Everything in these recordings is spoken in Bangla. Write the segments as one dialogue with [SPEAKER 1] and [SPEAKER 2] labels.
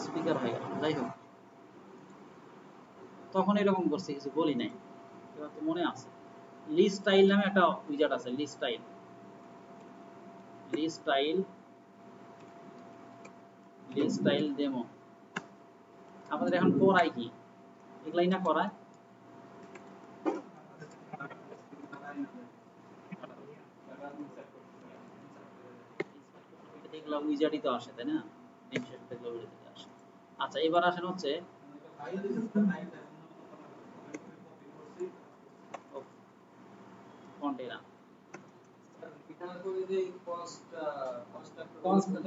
[SPEAKER 1] স্পিকার হয়ে গেল। যাই হোক, তখন এরকম করছে, কিছু বলি নাই, এবার তো মনে আছে। লিস্ট স্টাইল নামে একটা উইজার্ড আছে, লিস্ট স্টাইল ডেমো। আপনাদের এখন করাই কি এগুলাই না করায়? এগুলা উইজার্ডই তো আসে, তাই না? আসে। আচ্ছা, এবার আসেন হচ্ছে কন্টেইনার।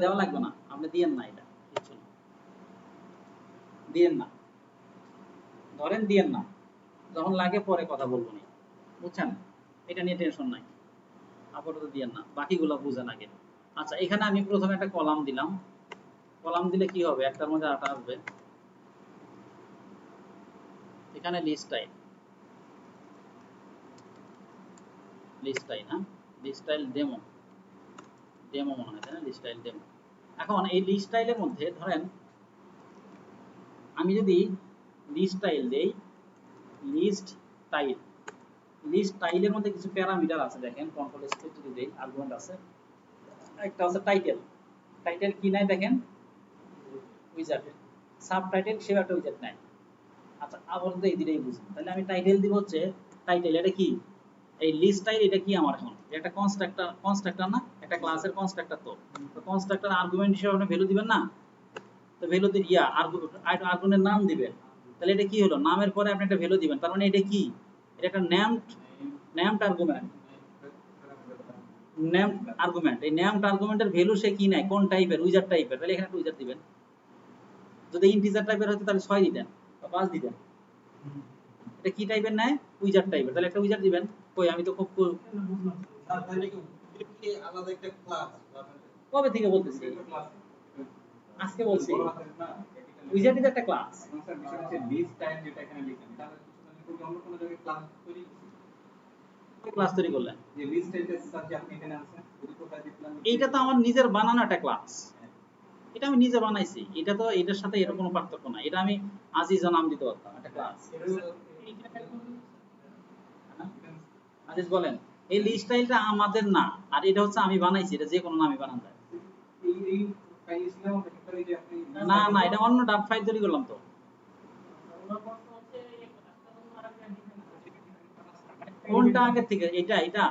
[SPEAKER 1] দেওয়া লাগবে না, আপনি দিয়েন না, এটা কিছু না, দিয়েন না, ধরেন দিয়েন না, যখন লাগে পরে কথা বলবো নি, বুঝছেন? এটা নিয়ে টেনশন নাই, আপাতত দিয়েন না, বাকিগুলো বুঝেন আগে। আচ্ছা, এখানে আমি প্রথমে একটা কলাম দিলাম। কলাম দিলে কি হবে? একটার মধ্যে আটা আসবে। এখানে লিস্ট টাইপ হ্যাঁ, লিস্ট স্টাইল ডেমো মনে হয়, তাই না? List style demo. এখন এই লিস্ট স্টাইলের মধ্যে ধরেন আমি যদি লিস্ট স্টাইল দেই, লিস্ট টাইলের মধ্যে কিছু প্যারামিটার আছে, দেখেন কন্ট্রোল স্পেস যদি দেই, আর্গুমেন্ট আছে, একটা আছে টাইটেল কি নাই দেখেন, উইজার্ড। সাবটাইটেল সেও একটা উইজার্ড নাই। আচ্ছা, আবার তো এই দিকেই বুঝুন, তাহলে আমি টাইটেল দিব হচ্ছে টাইটেল। এটা কি? এই লিস্ট স্টাইল, এটা কি আমার এখন? এটা কনস্ট্রাক্টর না, একটা ক্লাসের কনস্ট্রাক্টর। তো কনস্ট্রাক্টর আর্গুমেন্ট হিসেবে আপনি ভ্যালু দিবেন না? তো ভ্যালু দিয়ে আর্গুমেন্টের নাম দিবেন। তাহলে এটা কি হলো? নামের পরে আপনি একটা ভ্যালু দিবেন, তার মানে এটা কি? এটা একটা নেমড আর্গুমেন্ট। এই নেমড আর্গুমেন্টের ভ্যালু সে কি নেয়, কোন টাইপের? উইজার্ড টাইপের। তাহলে এখানে একটা উইজার্ড দিবেন। যদি ইন্টিজার টাইপের হতো তাহলে 6 দিতেন বা 5 দিতেন। এটা কি টাইপের নেয়? উইজার্ড টাইপের, তাহলে একটা উইজার্ড দিবেন। কই, আমি তো খুব আলাদা একটা ক্লাস কবে থেকে বলতেছি, আজকে বলছি। উইজার্ড ইজ একটা ক্লাস। লিস্ট টাইপ যেটা এখানে লিখেন, তাহলে কিছু অন্য কোনো জায়গায় ক্লাস তৈরি করলেন, যে লিস্ট টাইপের সাবজেক্ট আপনি এখানে আনছেন, যদি কোথায় দিবেন? এইটা তো আমার নিজের বানানো একটা ক্লাস, এটা আমি নিজে বানাইছি। এটা তো এটার সাথে এর কোনো পার্থক্য না। এটা আমি আজিজা নাম দিতে পারতাম, একটা ক্লাস। আজিজ বলেন, এই লিস্ট স্টাইলটা আমাদের না, আর এটা হচ্ছে আমি বানাইছি, এটা যে কোনো নামই বানান যায়। না না, এটা অন্য ডাব ফাইল তৈরি করলাম তো। কোনটা আগে থেকে? এটা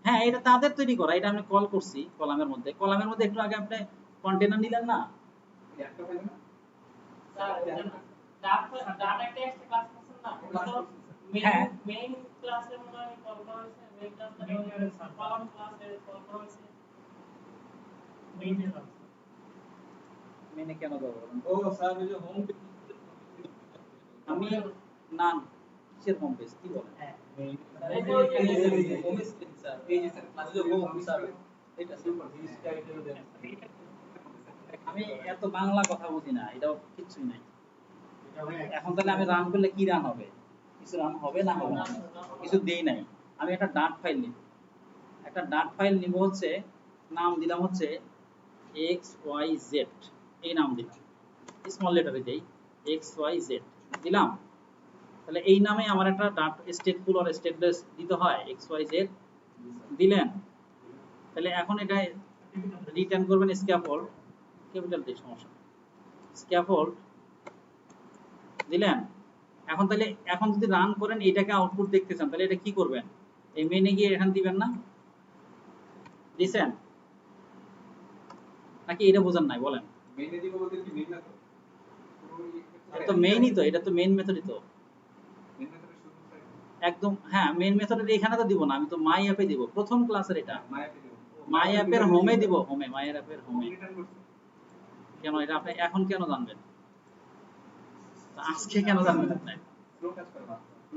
[SPEAKER 1] হ্যাঁ, এটা তাদের তৈরি করা। এটা আমি কল করছি কলামের মধ্যে একটু আগে আপনি কন্টেনার নিলেন না? মেনে কেন দেবো? ও স্যার, ওই যে হোম আমি না, কিসের হোম পেজ কি বলেন? হ্যাঁ, এই যে হোম স্ক্রিন স্যার, এই যে স্যার ক্লাস হোম স্যার, এটা সুপার লিস্ট টাইটেল দেন। আমি এত বাংলা কথা বুঝি না, এটাও কিছুই নাই। এখন তাহলে আমি রান করলে কি রান হবে? কিছু রান হবে না, হবে না, কিছু দেই নাই। আমি একটা ডাট ফাইল নিব হচ্ছে, নাম দিলাম হচ্ছে xyz, এই নাম দিলাম, স্মল লেটারে দেই xyz দিলাম। তাহলে এই নামে আমার একটা ডাট স্টেটফুল আর স্টেটলেস দিতে হয়, xyz দিলেন। তাহলে এখন এটা রিটার্ন করবেন স্ক্যাফোল্ড, ক্যাপিটাল দিয়ে সমস্যা, স্ক্যাফোল্ড দিলেন। এখন তাহলে এখন যদি রান করেন, এটাকে আউটপুট দেখতে চান, তাহলে এটা কি করবেন? এই মেনে গিয়ে এখানে দিবেন না? দিছেন নাকি এটা বোঝান নাই? বলেন। মেনে দিব বলতে কি মেইন মেথড? এটা তো মেইনই তো, এটা তো মেইন মেথডই তো। মেইন মেথডের শুরু একদম, হ্যাঁ, মেইন মেথডের এখানে তো দিব না, আমি তো মাই অ্যাপে দিব, প্রথম ক্লাসের এটা মাই অ্যাপের হোমে দিব, মাই অ্যাপের হোমে। কেন এটা আপনি এখন কেন জানবেন? আজকে কেন জানবেন আপনি?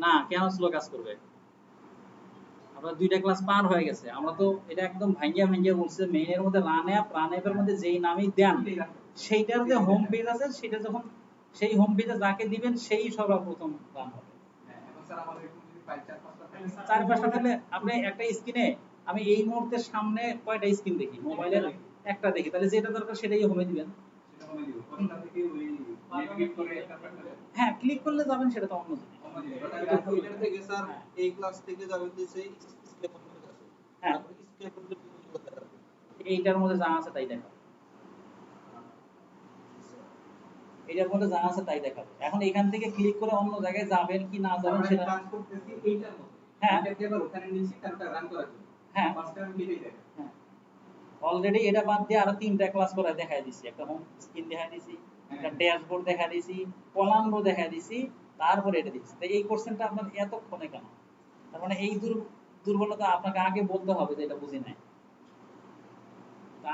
[SPEAKER 1] না, কেন স্লো কাজ করবে? আমরা দুইটা ক্লাস পার হয়ে গেছে, আমরা তো এটা একদম ভাঙ্গিয়া বলছে। মেইনের মধ্যে রান অ্যাপের মধ্যে যেই নামই দেন, সেইটার যে হোম পেজ আছে, সেটা যখন সেই হোম পেজে যাকে দিবেন সেই সর্বপ্রথম রান হবে। এখন স্যার আমাদের এরকম যদি 4-5টা থাকলে আপনি একটা স্ক্রিনে, আমি এই মুহূর্তে সামনে কয়টা স্ক্রিন দেখি? মোবাইলের একটা দেখি, তাহলে যেটা দরকার সেটাই হোমে দিবেন। হ্যাঁ ক্লিক করলে যাবেন সেটা তো অন্য জিনিস।
[SPEAKER 2] এটা থেকে স্যার এই ক্লাস থেকে যাবেন যে সেই স্কেপের মধ্যে যাবে।
[SPEAKER 1] হ্যাঁ
[SPEAKER 2] তারপর স্কেপের মধ্যে দেখাবে।
[SPEAKER 1] এইটার মধ্যে যা আছে তাই দেখাবে, এইটার মধ্যে যা আছে তাই দেখাবে। এখন এখান থেকে ক্লিক করে অন্য জায়গায় যাবেন কি না যাবেন সেটা
[SPEAKER 3] কাজ করতেছি এইটার মধ্যে।
[SPEAKER 1] হ্যাঁ
[SPEAKER 3] এটা এবার ওখানে নিয়েছি তারপর রান করার জন্য।
[SPEAKER 1] হ্যাঁ
[SPEAKER 3] ফার্স্ট টাইম লিখেই দেখেন।
[SPEAKER 1] হ্যাঁ অলরেডি এটা বাদ দিয়ে আরো তিনটা ক্লাস করে দেখাই দিছি, একটা হোম স্ক্রিন দেখাই দিছি, একটা ড্যাশবোর্ড দেখাই দিছি, কলাম রো দেখাই দিছি, তারপরে এটা দিছি। তো এই কোশ্চেনটা আপনার এতক্ষণে কেন? তার মানে এই দুর্বলতা আপনাকে আগে বলতে হবে যে এটা বুঝি নাই,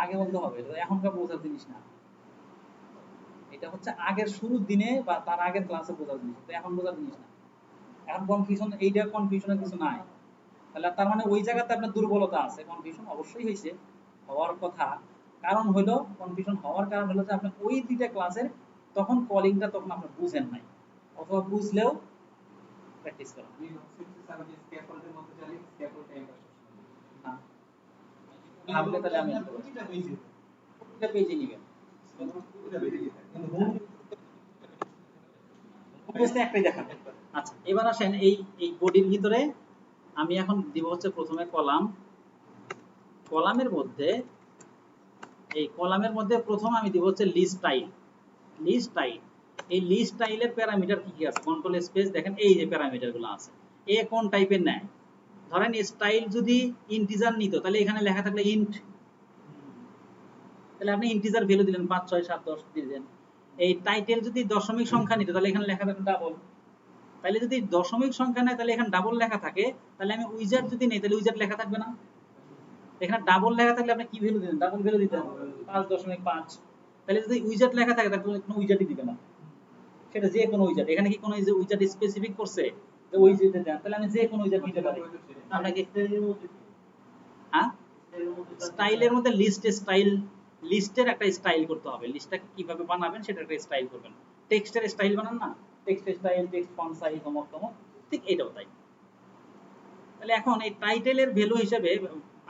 [SPEAKER 1] আগে বলতে হবে, এটা এখনকার বোঝার জিনিস না, এটা হচ্ছে আগের শুরুর দিনে বা তার আগের ক্লাসে বোঝার জিনিস, তো এখন বোঝার জিনিস না। এখন কনফিউশন, এইটা কনফিউশনের কিছু নাই, তাহলে তার মানে ওই জায়গাতে আপনার দুর্বলতা আছে। কনফিউশন অবশ্যই হয়েছে, হওয়ার কথা। কারণ হলো কনফিউশন হওয়ার কারণ হলো যে আপনি ওই দুইটা ক্লাসের তখন কলিংটা তখন আপনি বুঝেন নাই, অথবা বুঝলেও প্র্যাকটিস করেন
[SPEAKER 3] আমি ভাবছি স্যার যে স্ক্যাফোল্ডের মধ্যে যাই স্ক্যাফোল্ড টাইম
[SPEAKER 1] না। ভাবলে তাহলে আমি
[SPEAKER 2] প্রতিটা পেজে
[SPEAKER 1] প্রতিটা পেজে নিবেন,
[SPEAKER 2] প্রতিটা পেজে কিন্তু হোম
[SPEAKER 1] বুঝতে একটাই দেখাবে। আচ্ছা এবার আসেন এই এই বডির ভিতরে আমি এখন দিব হচ্ছে প্রথমে কলাম, কলামের মধ্যে এই কলামের মধ্যে প্রথম আমি দিব হচ্ছে লিস্ট টাইল। লিস্ট টাইল, এই লিস্ট টাইলের প্যারামিটার কি কি আছে? কন্ট্রোল স্পেস দেখেন এই যে প্যারামিটারগুলো আছে, এ কোন টাইপের নেয়? ধরেন স্টাইল যদি ইন্টিজার নিত তাহলে এখানে লেখা থাকলে ইন্ট, তাহলে আপনি ইন্টিজার ভ্যালু দিলেন 5 6 7 10 দিলেন। এই টাইটেল যদি দশমিক সংখ্যা নিত তাহলে এখানে লেখা থাকবে ডাবল, তাহলে যদি দশমিক সংখ্যা নেয় তাহলে এখানে ডাবল লেখা থাকে, তাহলে আমি উইজার্ড যদি নেই তাহলে উইজার্ড লেখা থাকবে না? এখানে ডাবল লেখা থাকলে আপনি কি ভ্যালু দিবেন? ডাবল ভ্যালু দিতেন 5.5। তাহলে যদি উইজার্ড লেখা থাকে তাহলে কোনো উইজার্ডই দিবে না, সেটা যে কোনো উইজার্ড। এখানে কি কোনো উইজার্ড স্পেসিফিক করছে যে উইজার্ড দেন? তাহলে আমি যে কোনো উইজার্ড দিতে পারি। আপনাকে হ্যাঁ স্টাইলের মধ্যে লিস্ট স্টাইল, লিস্টের একটা স্টাইল করতে হবে, লিস্টটাকে কিভাবে বানাবেন সেটা একটা স্টাইল করবেন। টেক্সটের স্টাইল বানান না, text style, text font size, অমুক তমুক, ঠিক এটাও তাই। তাহলে এখন এই টাইটেলের ভ্যালু হিসেবে,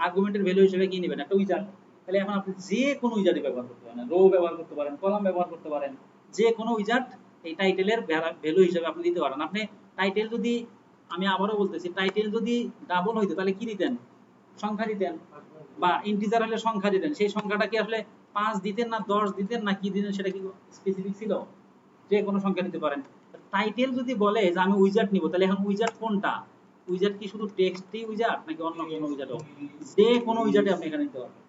[SPEAKER 1] আর্গুমেন্টের ভ্যালু হিসেবে কি নেবেন? একটা উইজার্ড। তাহলে এখন আপনি যে কোনো উইজার্ডই ব্যবহার করতে পারেন, রো ব্যবহার করতে পারেন, কলাম ব্যবহার করতে পারেন, যে কোনো উইজার্ড এই টাইটেলের ভ্যালু হিসেবে আপনি দিতে পারেন। আপনি টাইটেল যদি, আমি আবারও বলতেছি, টাইটেল যদি ডাবল হইতো তাহলে কি দিতেন? সংখ্যা দিতেন, বা ইন্টিজার হলে সংখ্যা দিতেন। সেই সংখ্যাটা কি আসলে 5 দিতেন না 10 দিতেন না কি দিতেন সেটা কি স্পেসিফিক ছিল? যে কোনো সংখ্যা দিতে পারেন। টাইটেল যদি বলে যে আমি উইজার্ড নিব, তাহলে এখন উইজার্ড কোনটা? উইজার্ড কি শুধু টেক্সটই উইজার্ড নাকি অন্য কোনো উইজার্ডও? যে কোনো উইজার্ডই আপনি এখানে নিতে পারবেন।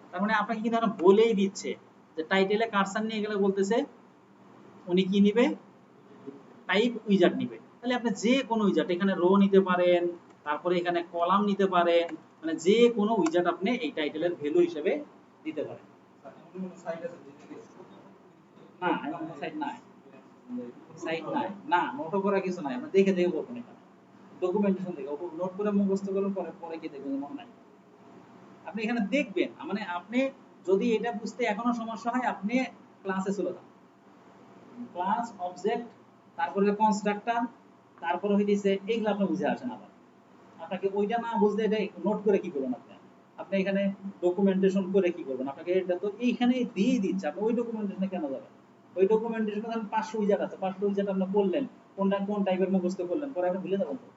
[SPEAKER 1] তার মানে আপনাকে কিন্তু এখন বলেই দিচ্ছে যে টাইটেলে কার্সর নিয়ে গেলে বলতেছে উনি কি নিবে? টাইপ উইজার্ড নিবে। তাহলে আপনি যে কোনো উইজার্ড, এখানে রো নিতে পারেন, তারপরে এখানে কলাম নিতে পারেন, মানে যে কোনো উইজার্ড আপনি এই টাইটেলের ভ্যালু হিসেবে দিতে পারেন। না এমন সাইট নাই, সাইট নাই, না নোটও করা কিছু নাই, আমরা দেখে দেখে করবেন। এখানে ডকুমেন্টেশন দেখে নোট করে মুখস্থ করলে পরে পরে কি দেখবেন মনে নাই, আপনি এখানে দেখবেন। মানে আপনি যদি এটা বুঝতে এখনো সমস্যা হয় আপনি ক্লাসে চলে যান, ক্লাস অবজেক্ট তারপরে কনস্ট্রাক্টর তারপরে হইতেছে এইগুলো আপনি বুঝে আসেন। আবার আপনাকে ওইটা না বুঝলে এটা নোট করে কি করবেন? আপনি আপনি এখানে ডকুমেন্টেশন করে কি করবেন? আপনাকে এটা তো এইখানে দিয়ে দিচ্ছে, আপনি ওই ডকুমেন্টেশনে কেন যাবেন? ওই ডকুমেন্টেশনে ধরেন 500 উইজার্ড আছে, 500 উইজার্ড আপনি করলেন, কোনটা কোন টাইপের মুখস্থ করলেন, পরে আপনি ভুলে যাবেন। তো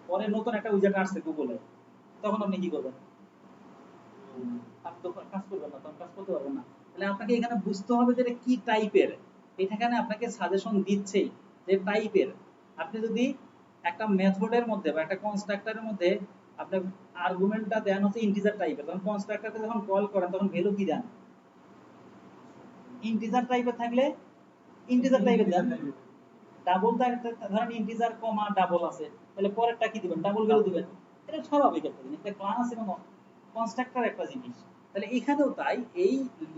[SPEAKER 1] পরে নতুন একটা উইজার্ড আসছে গুগলে, তখন আপনি কি করবেন? আপনি তো কাজ করবেন না, তখন কাজ করতে পারবেন না। তাহলে আপনাকে এখানে বুঝতে হবে যে এটা কি টাইপের। এখানে আপনাকে সাজেশন দিচ্ছেই যে টাইপের। আপনি যদি একটা মেথডের মধ্যে বা একটা কনস্ট্রাক্টরের মধ্যে আপনি আর্গুমেন্টটা দেন হচ্ছে ইন্টিজার টাইপের, তখন কনস্ট্রাক্টরকে যখন কল করেন তখন ভ্যালু কি দেন? ইন্টিজার টাইপের থাকলে ইন্টিজার টাইপের দেন। ডাবল ধরেন ইন্টিজার কমা ডাবল আছে, তাহলে পরেরটা কি দিবেন? ডাবল ভ্যালু দিবেন। এটা স্বাভাবিক একটা জিনিস, এটা ক্লাস এবং কনস্ট্রাক্টর একটা জিনিস। তাহলে এখানেও তাই, এই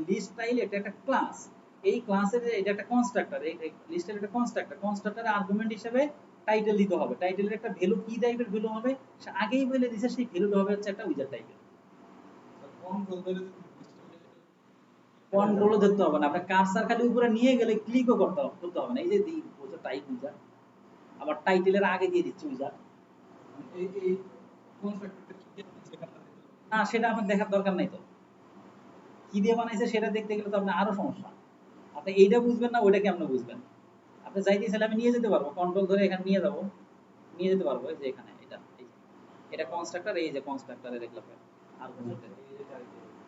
[SPEAKER 1] লিস্ট স্টাইল এটা একটা ক্লাস, এই ক্লাসের এটা একটা কনস্ট্রাক্টর, এই লিস্টের একটা কনস্ট্রাক্টর, কনস্ট্রাক্টরের আর্গুমেন্ট হিসেবে টাইটেল দিতে হবে। টাইটেলের একটা ভ্যালু কি টাইপের ভ্যালু হবে সে আগেই বলে দিয়েছে, সেই ভ্যালুটা হবে হচ্ছে একটা উইজার্ড টাইপের। কন্ট্রোলও ধরতে হবে না, আপনার কার্সার খালি উপরে নিয়ে গেলে ক্লিকও করতে হবে না। এই যে বলছে টাইপ উইজার্ড, আবার টাইটেলের আগে দিয়ে দিচ্ছে উইজার্ড। না সেটা আপনার দেখার দরকার নাই তো, কি দিয়ে বানাইছে সেটা দেখতে গেলে তো আপনার আরো সমস্যা। আপনি এইটা বুঝবেন না, ওইটা কেমন বুঝবেন? আপনি যাইতে চাইলে আমি নিয়ে যেতে পারবো, কন্ট্রোল ধরে এখানে নিয়ে যাবো, নিয়ে যেতে পারবো। এই যে এখানে এটা, এই যে এটা কনস্ট্রাক্টর, এই যে কনস্ট্রাক্টরের এক্সাম্পল আর্গুমেন্টের,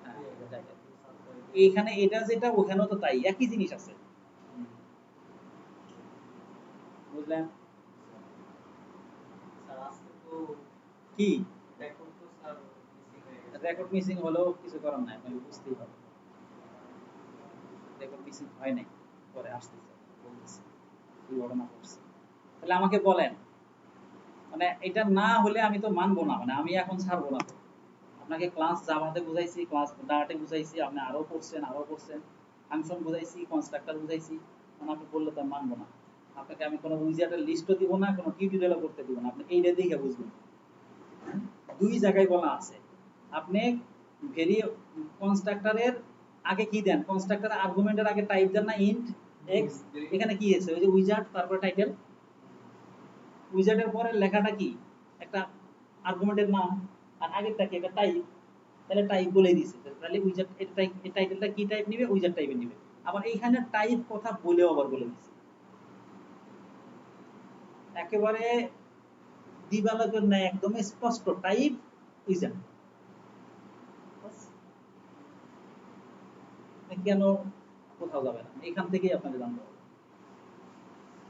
[SPEAKER 1] হ্যাঁ এটা। এইখানে এটা যেটা ওখানেও তো তাই, একই জিনিস আছে, বুঝলেন?
[SPEAKER 2] স্যার আজকে তো
[SPEAKER 1] কি
[SPEAKER 2] রেকর্ড তো স্যার মিসিং হয়ে গেছে।
[SPEAKER 1] রেকর্ড মিসিং হলেও কিছু করার নাই, আপনাকে বুঝতেই হবে। রেকর্ড মিসিং হয় নাই, পরে আসতেছে বলতেছি কি ঘটনা ঘটছে। তাহলে আমাকে বলেন, মানে এটা না হলে আমি তো মানবো না, মানে আমি এখন ছাড়বো না। আপনাকে ক্লাস জাভাতে বুঝাইছি, ক্লাস ডাটে বুঝাইছি, আপনি আরো পড়ছেন, ফাংশন বুঝাইছি, কনস্ট্রাক্টর বুঝাইছি, মানে আপনি বললে তো আমি মানবো না। আপনাকে আমি কোনো উইজার্টের লিস্টও দিব না, কোনো টিউটোরিয়ালও করতে দিব না, আপনি এইটা দেখে বুঝবেন। দুই জায়গায় বলা আছে আপনি ভেরি কনস্ট্রাক্টরের আগে কি দেন, কনস্ট্রাক্টর আর্গুমেন্টের আগে টাইপ দেন না ইন্ট এক্স, এখানে কি আছে ওই যে উইজার্ড, তারপরে টাইটেল। উইজার্ডের পরে লেখাটা কি, একটা আর্গুমেন্টের নাম, আর আগেরটা কি একটা টাইপ, তাহলে টাইপ বলে দিয়েছে। তাহলে উইজার্ড এটা টাইপ, এই টাইটেলটা কি টাইপ নেবে, উইজার্ড টাইপে নেবে। আবার এইখানে টাইপ কথা বলেও আবার বলে দিয়েছে, একেবারে দিবালোকের ন্যায় একদম স্পষ্ট টাইপ উইজার্ড। কেন কোথাও যাবে না, এখান থেকেই আপনাকে জানতে হবে।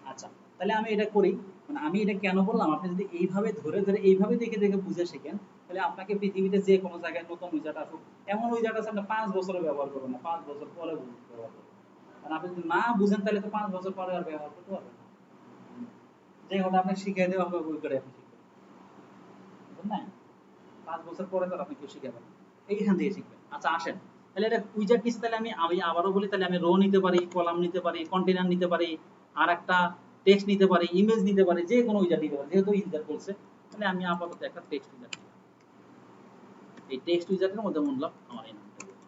[SPEAKER 1] আচ্ছা তাহলে আমি এটা করি, মানে আমি এটা কেন বললাম, আপনি যদি এইভাবে ধরে ধরে এইভাবে দেখে দেখে বুঝে শিখেন, তাহলে আপনাকে পৃথিবীতে যে কোনো জায়গায় নতুন উইজার্ড আসুক, এমন উইজার্ড আছে আপনি 5 বছরে ব্যবহার করবেন না, 5 বছর পরে ব্যবহার করবেন। কারণ আপনি যদি না বুঝেন তাহলে তো 5 বছর পরে আর ব্যবহার করতে পারবেন না। যে ওটা আপনি শিখিয়ে দেওয়া হবে ওই করে আপনি শিখবেন, বুঝলেন না? 5 বছর পরে তো আপনি কেউ শিখাবেন, এইখান থেকে শিখবেন। আচ্ছা আসেন, তাহলে এটা উইজার্ড কি, তাহলে আমি আবারও বলি, তাহলে আমি রো নিতে পারি, কলাম নিতে পারি, কন্টেইনার নিতে পারি, আর একটা টেক্সট নিতে পারি, ইমেজ নিতে পারি, যে কোনো উইজার্ড নিতে পারি, যেহেতু উইজার্ড বলছে তাহলে আমি আপাতত একটা টেক্সট উইজার্ড, এই টেক্সট উইজার্ডের মধ্যে মূল্য আমার এই নামটা দেব।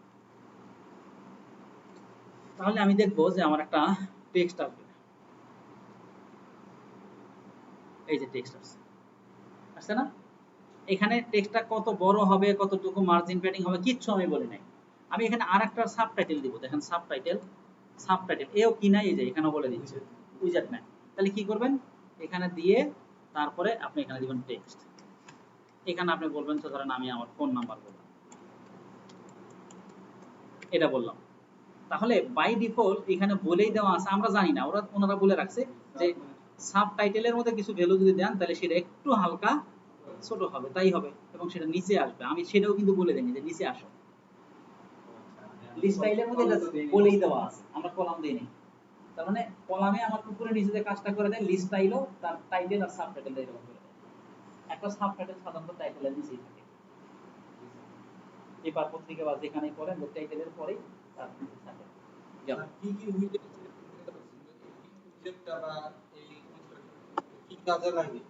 [SPEAKER 1] তাহলে আমি দেখবো যে আমার একটা টেক্সট আসবে, এই যে টেক্সট আসছে, আসছে না? এখানে টেক্সটটা কত বড় হবে, কতটুকু মার্জিন প্যাডিং হবে কিচ্ছু আমি বলি নাই। আমি এখানে আরেকটা সাবটাইটেল দিব, দেখেন সাবটাইটেল, সাবটাইটেল এও কি নাই, এই যে এখানে বলে দিচ্ছে উইজার্ড নাই। তাহলে কি করবেন, এখানে দিয়ে তারপরে আপনি এখানে দিবেন টেক্সট, এখানে আপনি বলবেন তো ধরেন আমি আমার ফোন নাম্বার বললাম, এটা বললাম। তাহলে বাই ডিফল্ট এখানে বলেই দেওয়া আছে, আমরা জানি না, ওনারা বলে রাখছে যে সাবটাইটেলের মধ্যে কিছু ভ্যালু যদি দেন তাহলে সেটা একটু হালকা ছোট হবে, তাই হবে, এবং সেটা নিচে আসবে। আমি সেটাও কিন্তু বলে দেইনি যে নিচে আসো, লিস্ট স্টাইলের মধ্যে এটা বলেই দেওয়া আছে, আমরা কলাম দেই নাই। তার মানে কলামে আমার উপরে নিচে যে কাজটা করে দেয়, লিস্ট স্টাইলও তার টাইটেল আর সাবটাইটেল এরকম করে দেয়। একটা সাবটাইটেল সাধারণত টাইটেলের নিচেই থাকে, পেপার পত্রিকা বা যেখানেই পড়েন যে টাইটেলের পরেই তার নিচে থাকে।
[SPEAKER 2] আর কি কি উইজার্ডটা বা এই কনস্ট্রাক্টর কি কাজে লাগে?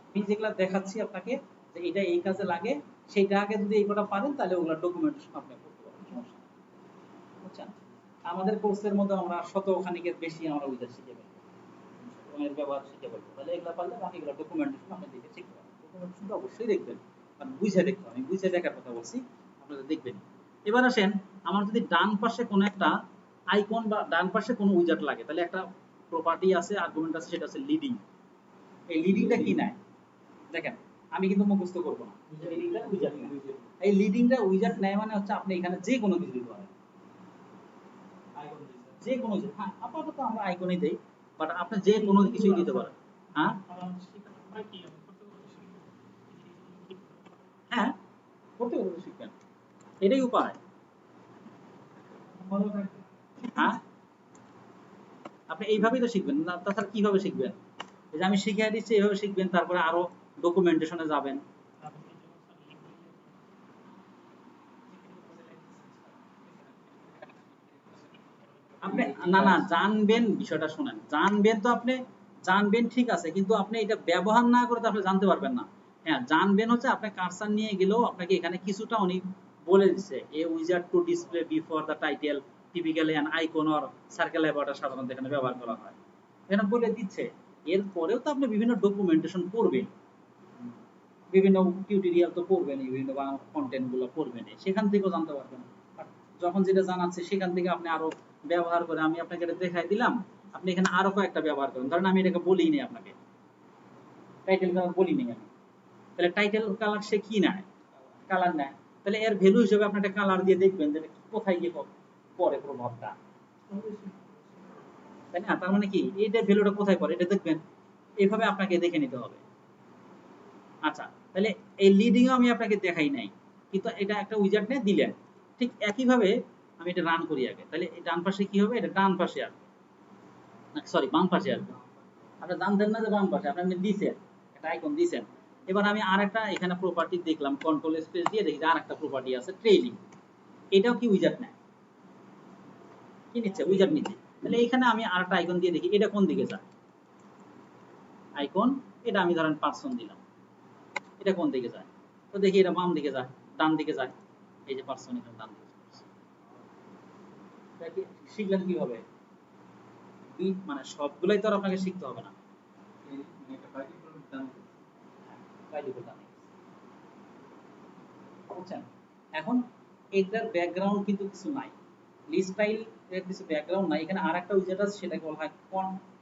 [SPEAKER 1] আমি যেগুলা দেখাচ্ছি আপনাকে যে এটা এই কাজে লাগে, সেটা আগে যদি এই কটা পারেন তাহলে ওগুলা ডকুমেন্টেশন আপনি করতে পারবেন, সমস্যা নেই। বুঝছেন? আমাদের কোর্সের মধ্যে আমরা শতখানিকের বেশি আমরা উইজার্ড শিখে ফেলবো, এবং এর ব্যবহার শিখে ফেলবো। তাহলে এগুলা পারলে বাকিগুলো ডকুমেন্টেশন আপনি দেখে শিখতে পারবেন। ডকুমেন্টেশনটা অবশ্যই দেখবেন, কারণ বুঝে দেখতে হবে, আমি বুঝে দেখার কথা বলছি, আপনারা দেখবেন। এবার আসেন, আমার যদি ডান পাশে কোনো একটা আইকন বা ডান পাশে কোনো উইজার্ড লাগে, তাহলে একটা প্রপার্টি আছে, আর্গুমেন্ট আছে, সেটা হচ্ছে লিডিং। এই লিডিংটা কি নেয় দেখেন, আমি কিন্তু মুখস্থ করব না, লিডিংটা উইজার্ড নেয়। এই লিডিংটা উইজার্ড নেয় মানে হচ্ছে আপনি এখানে যে কোনো কিছু দিতে পারেন,
[SPEAKER 2] আইকন
[SPEAKER 1] যে কোনো কিছু। হ্যাঁ আপাতত আমরা আইকনই দেই, বাট আপনি যে কোনো কিছুই দিতে পারেন। হ্যাঁ হ্যাঁ করতে করতে শিখবেন, এটাই উপায়। হ্যাঁ আপনি এইভাবেই তো শিখবেন না, তাছাড়া কিভাবে শিখবেন? এই যে আমি শিখিয়ে দিচ্ছি এইভাবে শিখবেন, তারপরে আরো ডকুমেন্টেশনে যাবেন। আপনি না না জানবেন, বিষয়টা শুনেন, জানবেন তো আপনি, জানবেন ঠিক আছে, কিন্তু আপনি এটা ব্যবহার না করে তো আপনি জানতে পারবেন না। হ্যাঁ জানবেন হচ্ছে আপনি কার্সার নিয়ে গেলেও আপনাকে এখানে কিছুটা উনি বলে দিচ্ছে, a wizard to display before the title typically an icon or circle about সাধারণত এখানে ব্যবহার করা হয়, এখানে বলে দিচ্ছে। এরপরেও তো আপনি বিভিন্ন ডকুমেন্টেশন করবেন, বিভিন্ন টিউটোরিয়াল তো পড়বেনই, বিভিন্ন কন্টেন্ট গুলো পড়বেনই, সেখান থেকেও জানতে পারবেন। আর যখন যেটা জানাচ্ছে সেখান থেকে আপনি আরো ব্যবহার করে, আমি আপনাকে এটা দেখাই দিলাম, আপনি এখানে আরো কয়েকটা ব্যবহার করেন। ধরেন আমি এটাকে বলিই নি, আপনাকে টাইটেল কালার বলি নি আমি, তাহলে টাইটেল কালার সে কি নেয়, কালার নেয়, তাহলে এর ভ্যালু হিসেবে আপনি একটা কালার দিয়ে দেখবেন যে কোথায় গিয়ে পড়ে প্রভাবটা, তাই না? তার মানে কি এইটার ভ্যালুটা কোথায় পড়ে এটা দেখবেন, এইভাবে আপনাকে দেখে নিতে হবে। আচ্ছা, তাহলে এই লিডিং আমি আপনাকে দেখাই নাই, কিন্তু এটা একটা উইজার্ড নিয়ে দিলেন। ঠিক একই ভাবে আমি এটা রান করি আগে, তাহলে এই ডান পাশে কি হবে, এটা ডান পাশে আসবে, সরি বাম পাশে আসবে। আপনি জানতেন না যে বাম পাশে, আপনি এমনি দিছেন একটা আইকন দিছেন। এবার আমি আরেকটা এখানে প্রপার্টি দেখলাম, কন্ট্রোল স্পেস দিয়ে দেখি যে আরেকটা প্রপার্টি আছে ট্রেইলিং, এটাও কি উইজার্ড নেয়, কি নিচ্ছে, উইজার্ড নিচ্ছে। তাহলে এখানে আমি আরেকটা আইকন দিয়ে দেখি এটা কোন দিকে যায়, আইকন এটা আমি ধরেন পার্সন দিলাম, এটা কোন দিকে যায়, তো দেখি এটা বাম দিকে যায়, ডান দিকে যায়, এই যে পার্সন এখানে ডান দিকে যায়। শিখলেন কিভাবে, মানে সবগুলাই তো আর আপনাকে শিখতে হবে না, বুঝছেন? এখন এটার ব্যাকগ্রাউন্ড কিন্তু কিছু নাই, লিস্ট স্টাইল এর কিছু ব্যাকগ্রাউন্ড নাই। এখানে আরেকটা উইজার্ড আছে, সেটাকে বলা হয়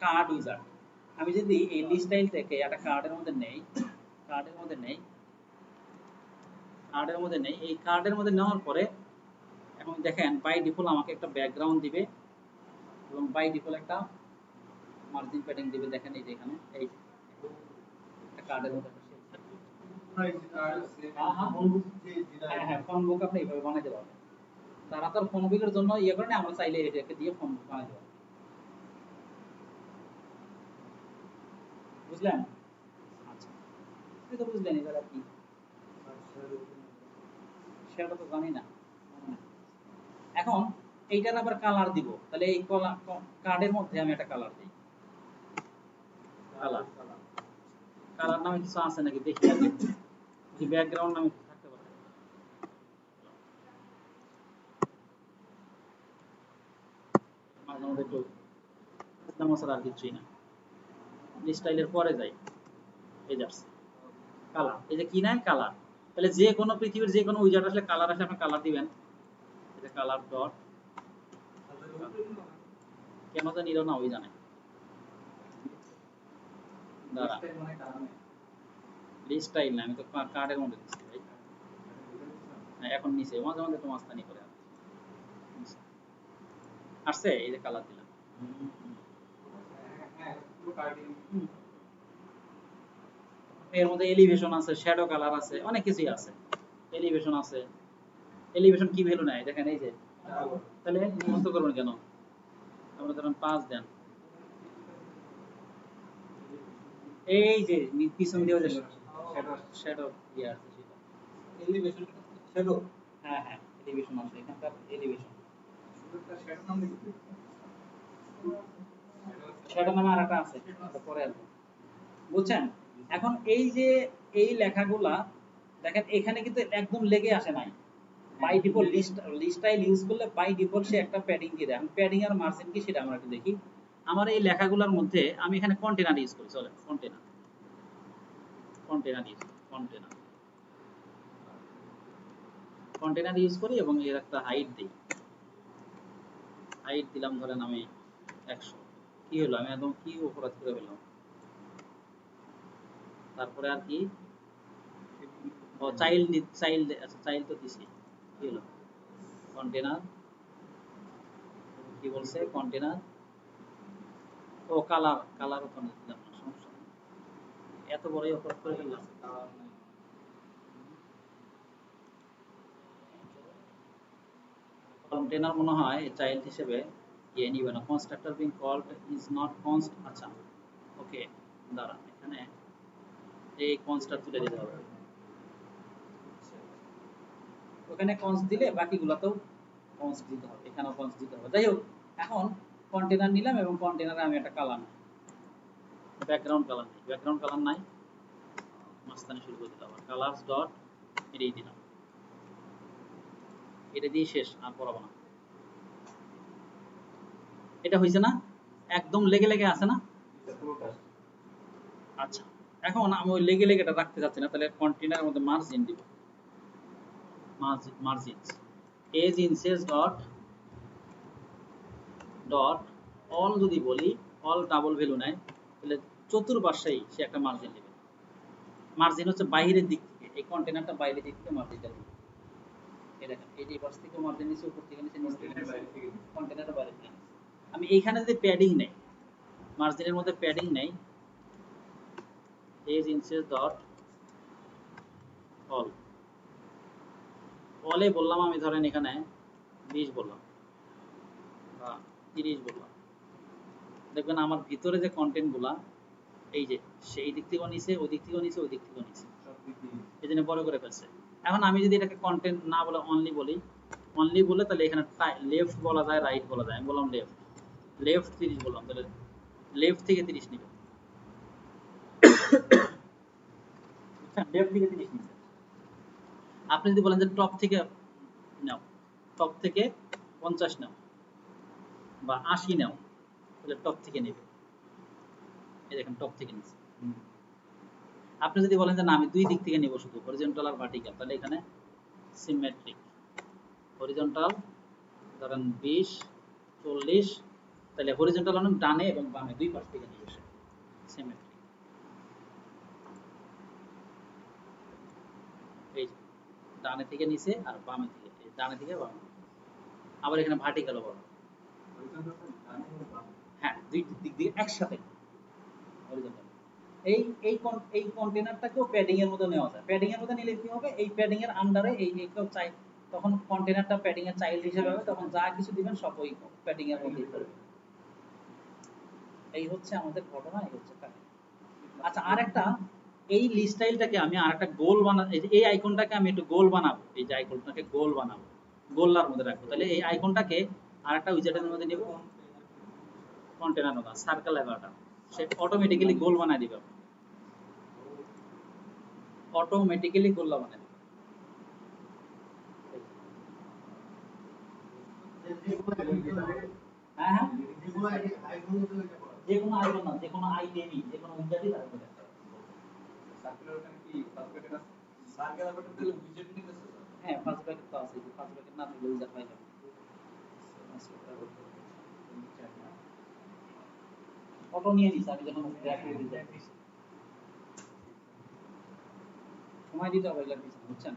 [SPEAKER 1] কার্ড উইজার্ড। আমি যদি এই লিস্ট স্টাইল থেকে একটা কার্ডের মধ্যে নেই, কার্ডের মধ্যে নেই, কার্ডের মধ্যে নেই, এই কার্ডের মধ্যে নেওয়ার পরে এখন দেখেন বাই ডিফল্ট আমাকে একটা ব্যাকগ্রাউন্ড দিবে এবং বাই ডিফল্ট একটা মার্জিন প্যাডিং দিবে। দেখেন এই যে এখানে এই একটা কার্ডের মধ্যে হ্যাঁ ফোন বুক আপনি এইভাবে বানাইতে পারবেন। তারা তো ফোন বুকের জন্য ইয়ে করে না, আমরা চাইলে এটাকে দিয়ে ফোন বুক বানাইতে পারবো, বুঝলেন? আচ্ছা, আপনি তো বুঝলেন, এবার আর কি, সেটা তো জানি না। এখন এইটার আবার কালার দিব, তাহলে এই কার্ডের মধ্যে আমি একটা কালার দিই, কালার, কালার নামে কিছু আছে নাকি দেখি আগে, যে ব্যাকগ্রাউন্ড নামে কিছু থাকতে পারে, মাঝে মধ্যে একটু ইসলাম আর কিছুই না। স্টাইলের পরে যাই, এই যাচ্ছে কালার, এই যে কি নাই কালার, তাহলে যে কোনো পৃথিবীর যে কোনো উইজার্ড আসলে কালার আসলে আপনি কালার দিবেন, এটা কালার ডট, কেন জানি নিল না ওই জানে, দাঁড়া লিস্ট স্টাইল না, আমি তো কার্ডের মধ্যে দিচ্ছি ভাই। হ্যাঁ এখন নিচে মাঝে মাঝে তো মাস্তানি করে আসছে, এই যে কালার দিলাম, এর মধ্যে এলিভেশন আছে, শ্যাডো কালার আছে, অনেক কিছুই আছে, এলিভেশন আছে। এলিভেশন কি ভ্যালু নেয় দেখেন, এই যে, তাহলে মুখস্থ করবেন কেন, আমরা ধরেন 5 দেন, এই যে পিছন দিয়ে যে শ্যাডো ইয়ে আছে সেটা
[SPEAKER 2] এলিভেশন শ্যাডো,
[SPEAKER 1] হ্যাঁ হ্যাঁ এলিভেশন আছে, এখানকার এলিভেশন শ্যাডো নামে আরেকটা আছে, এটা পরে আসবে, বুঝছেন? এখন এই যে এই লেখাগুলা দেখেন এখানে কিন্তু একদম লেগে আসে নাই, by default list style use করলে বাই ডিফল্ট সে একটা প্যাডিং দিয়ে দেয়। প্যাডিং আর মার্জিন কি সেটা আমরা একটু দেখি। আমার এই লেখাগুলোর মধ্যে আমি এখানে কন্টেনার ইউজ করি, চলে container, container use container, container use করি এবং এর একটা হাইট দিই, হাইট দিলাম ধরেন আমি 100, কি হলো আমি একদম কি অপরাধ করে ফেললাম, তারপরে আর কি ও চাইল্ড চাইল্ড, আচ্ছা চাইল্ড তো দিছি, কি হলো কন্টেনার, কি বলছে কন্টেনার, ও কালার, কালার ওখানে দিলাম না, সমস্যা নেই, এত বড় অপরাধ করে ফেললাম। কন্টেনার মনে হয় চাইল্ড হিসেবে ইয়ে নিবে না, constructor being called is not const, আচ্ছা ওকে দাঁড়ান এখানে এই কনস্ট্রাক্ট তুলে দিতে হবে, ওখানে কনস্ট দিলে বাকিগুলোতেও কনস্ট দিতে হবে, এখানেও কনস্ট দিতে হবে। যাই হোক, এখন কন্টেনার নিলাম এবং কন্টেনারে আমি একটা কালার নিই, ব্যাকগ্রাউন্ড কালার নেই, ব্যাকগ্রাউন্ড কালার নাই, মাঝখানে শুরু করে দিলাম কালারস ডট, এটাই দিলাম, এটা দিয়ে শেষ, আর পড়াবো না। এটা হয়েছে না, একদম লেগে লেগে আছে না? আচ্ছা এখন আমি ওই লেগে লেগেটা রাখতে চাচ্ছি না, তাহলে কন্টেনারের মধ্যে মার্জিন দিব, margin edge insets dot dot all যদি বলি, অল ডাবল ভ্যালু নেয়, তাহলে চতুর্পাশেই সে একটা মার্জিন নেবে। মার্জিন হচ্ছে বাইরের দিক থেকে, এই কন্টেনারটা বাইরের দিক থেকে মার্জিনটা নেবে। এই দেখেন এই পাশ থেকে মার্জিন নিচে, উপর থেকে নিচে, নিচ থেকে কন্টেনারটা বাইরে থেকে নিচে। আমি এইখানে যদি প্যাডিং নেই, মার্জিনের মধ্যে প্যাডিং নেই, এজ ইনসেস ডট অল, অলে বললাম আমি ধরেন এখানে 20 বললাম বা 30 বললাম, দেখবেন আমার ভিতরে যে কন্টেন্ট গুলা এই যে সেই দিক থেকেও নিচে, ওই দিক থেকেও নিচে, ওই দিক থেকেও নিচে, এই জন্য বড় করে ফেলছে। এখন আমি যদি এটাকে কন্টেন্ট না বলে অনলি বলি, অনলি বলে তাহলে এখানে লেফট বলা যায়, রাইট বলা যায়। আমি বললাম লেফট, লেফট 30 বললাম, তাহলে লেফট থেকে 30 নিবে, লেফট থেকে 30 নিবে। আপনি যদি বলেন যে টপ থেকে নাও, টপ থেকে 50 নাও বা 80 নাও, তাহলে টপ থেকে নেবে, এই দেখেন টপ থেকে নিচ্ছে। আপনি যদি বলেন যে না আমি দুই দিক থেকে নেব, শুধু হরিজন্টাল আর ভার্টিক্যাল, তাহলে এখানে সিমেট্রিক, হরিজন্টাল ধরেন 20 40, তাহলে হরিজন্টাল অনেক ডানে এবং বামে দুই পাশ থেকে নিবে, সিমেট্রিক। এই যে ডানে থেকে নিচে আর বামে থেকে, ডানে থেকে বামে। আবার এখানে ভার্টিক্যালও বলো, হ্যাঁ দুই দিক দিয়ে একসাথে হরিজন্টাল। এই কন্টেনারটাকেও প্যাডিং এর মধ্যে নেওয়া যায়। প্যাডিং এর মধ্যে নিলে কি হবে, এই প্যাডিং এর আন্ডারে এই কেউ চাই, তখন কন্টেনারটা প্যাডিং এর চাইল্ড হিসেবে হবে, তখন যা কিছু দিবেন সব ওই প্যাডিং এর মধ্যেই করবে। এই হচ্ছে আমাদের ঘটনা, এই হচ্ছে কাহিনী। আচ্ছা আরেকটা, এই লিস্ট স্টাইলটাকে আমি আরেকটা গোল বানাবো, এই আইকনটাকে আমি একটু গোল বানাবো, এই যে আইকনটাকে গোল বানাবো, গোলার মধ্যে রাখবো। তাহলে এই আইকনটাকে আরেকটা উইজেটের মধ্যে নিব, কন্টেনার মধ্যে সার্কেল লেভারটা, সে অটোমেটিক্যালি গোল বানায় দিবে, অটোমেটিক্যালি গোল্লা বানায় দিবে। হ্যাঁ হ্যাঁ, যে কোনো আইকন না, যে কোনো আইটেমই, যে কোনো উইজার্ডই তার মধ্যে একটা
[SPEAKER 3] সার্কুলার ওখানে কি সাবজেক্ট আছে?
[SPEAKER 2] সার্কেল আবার তাহলে উইজেট নিতেছে স্যার।
[SPEAKER 1] হ্যাঁ ফার্স্ট ব্র্যাকেট তো আছে, ফার্স্ট ব্র্যাকেট না থাকলে উইজার্ড পাই যাবে। অটো নিয়ে নিস, আমি যখন ব্র্যাকেট দিতে সময় দিতে হবে এগুলোর পিছনে, বুঝছেন?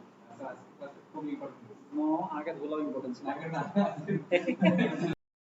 [SPEAKER 3] ক্লাসে খুব ইম্পর্টেন্ট।
[SPEAKER 1] নো, আগে গুলো ইম্পর্টেন্ট ছিল।
[SPEAKER 3] আগে না